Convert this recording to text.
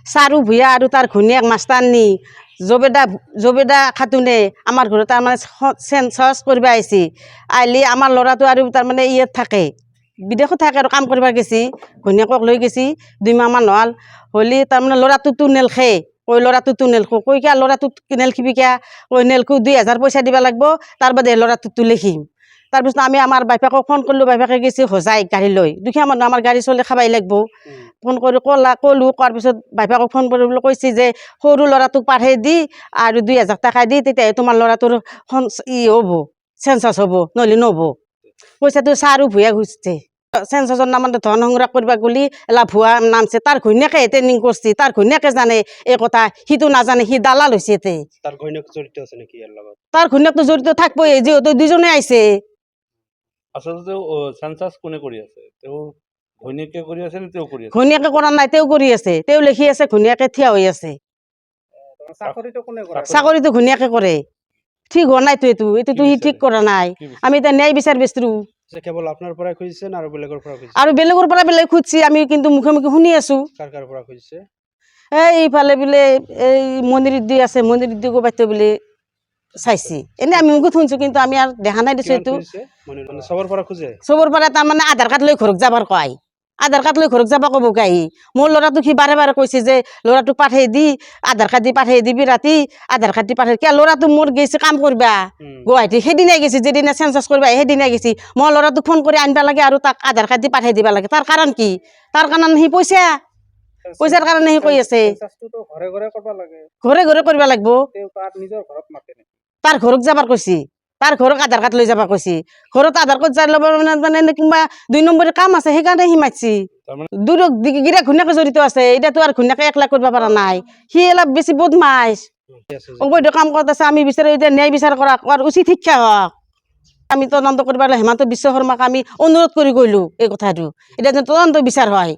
চাৰু ভূঞা আৰু তাৰ ঘৈণীয়েক মাষ্টাৰনী জবেদা খাতুনে আমাৰ ঘৰত তাৰমানে চেঞ্চাছ কৰিব আহিছে। আহিলে আমাৰ ল'ৰাটো আৰু তাৰমানে ইয়াত থাকে, বিদেশত থাকে আৰু কাম কৰিব গেছি। ঘৈণীয়েকক লৈ গেছি 2 মাহমান হ'ল। হ'লে তাৰমানে ল'ৰাটোতো নেলখে, কৈ ল'ৰাটোতো নেলখো, কৈ কিয়া ল'ৰাটোত নেলখিবি কিয়া, কৈ নেলখো 2000 পইচা দিব লাগিব, তাৰ বাদে ল'ৰাটোতো লিখিম। তাৰপিছত আমি আমাৰ বাপেকক ফোন কৰিলোঁ, বাপেকে গেছি হোজাই গাড়ী লৈ। দুখীয়া মানুহ আমাৰ গাড়ী চলি খাবাই লাগিব। ফোন কৰি ক'লোঁ, কোৱাৰ পিছত বাপেকক ফোন কৰিবলৈ কৈছে যে সৰু ল'ৰাটোক পাঠাই দি আৰু 2000 টকা দি তেতিয়াহে তোমাৰ ল'ৰাটোৰ হ'ব, চেঞ্চাছ হ'ব, নহ'লে নহ'ব। পইচাটো চাৰু ভূঞা খুজিছে। চেঞ্চাছৰ নামত ধন সংগ্ৰহ কৰিব গ'লি এলা ভুৱা নামছে। তাৰ ঘৈণীয়েকে ট্ৰেইনিং কৰিছে, তাৰ ঘৈণীয়েকে জানে এই কথা, সিটো নাজানে, সি দালাল হৈছে। তাৰ ঘৈণীয়েক জড়িত আছে নেকি ইয়াৰ লগত? তাৰ ঘৈণীয়েকটো জড়িত থাকবই, যিহেতু দুজনে আহিছে। আচলতে চেঞ্চাছ কোনে কৰি আছে? তেওঁ ঘৈণীয়েকে কৰি আছে নে তেওঁ কৰি আছে? ঘৈণীয়েকে কৰা নাই, তেওঁ কৰি আছে। তেওঁ লিখি আছে, ঘৈণীয়েকে থিয় হৈ আছে। চাকৰিটো কোনে কৰে? চাকৰিটো ঘৈণীয়েকে কৰে। ঠিক হোৱা নাইতো, এইটোতো সি ঠিক কৰা নাই। আমি এতিয়া ন্যায় বিচাৰ বিচাৰোঁ। কেৱল আপোনাৰ পৰাই খুজিছে না আৰু বেলেগৰ পৰা খুজিছে? আৰু বেলেগৰ পৰা বেলেগ খুজিছে, আমি কিন্তু মুখে মুখে শুনি আছোঁ। কাৰ পৰা খুজিছে? এইফালে বোলে এই মন্দিৰত আছে, মন্দিৰত ক'ৰবাত বোলে চাইছে। এনেই আমি মুখত শুনিছোঁ, কিন্তু আমি আৰু দেখা নাই দিছোঁ। এইটো চবৰ পৰা খোজে? চবৰ পৰা তাৰমানে আধাৰ কাৰ্ড লৈ ঘৰত যাবৰ কয়। আধাৰ কাৰ্ড লৈ ঘৰত যাব ক'ব কাহি। মোৰ ল'ৰাটোক সি বাৰে বাৰে কৈছে যে ল'ৰাটোক পঠাই দি, আধাৰ কাৰ্ড দি পঠাই দিবি, ৰাতি আধাৰ কাৰ্ড দি পঠাই। কিয় ল'ৰাটো মোৰ গৈছে কাম কৰবা গুৱাহাটী, সেইদিনাই গৈছে, যেদিনা চেঞ্চাছ কৰিব সেইদিনাই গৈছে। মই ল'ৰাটোক ফোন কৰি আনিব লাগে আৰু তাক আধাৰ কাৰ্ড দি পঠাই দিব লাগে। তাৰ কাৰণ কি? তাৰ কাৰণ সি পইচাৰ কাৰণে সি কৈ আছে। ঘৰে ঘৰে কৰিব লাগে, ঘৰে ঘৰে কৰিব লাগিব। নিজৰ ঘৰত মাতে নেকি? তাৰ ঘৰত যাবাৰ কৈছে, তাৰ ঘৰত আধাৰ কাৰ্ড লৈ যাব কৈছে। ঘৰত আধাৰ কাৰ্ড যাই ল'ব মানে কিবা 2 নম্বৰী কাম আছে, সেইকাৰণে সি মাতিছে। গিৰাক ঘৈণীয়েকে জড়িত আছে। এতিয়াতো আৰু ঘৈণীয়েকে একলা কৰিব পৰা নাই, সি অলপ বেছি বদমাছ, অবৈধ কাম কৰাত আছে। আমি বিচাৰোঁ এতিয়া ন্যায় বিচাৰ কৰক আৰু উচিত শিক্ষা হওক। আমি তদন্ত কৰিব হেমন্ত বিশ্ব শৰ্মাক আমি অনুৰোধ কৰি গ'লোঁ এই কথাটো, এতিয়া যেন তদন্ত বিচাৰ হয়।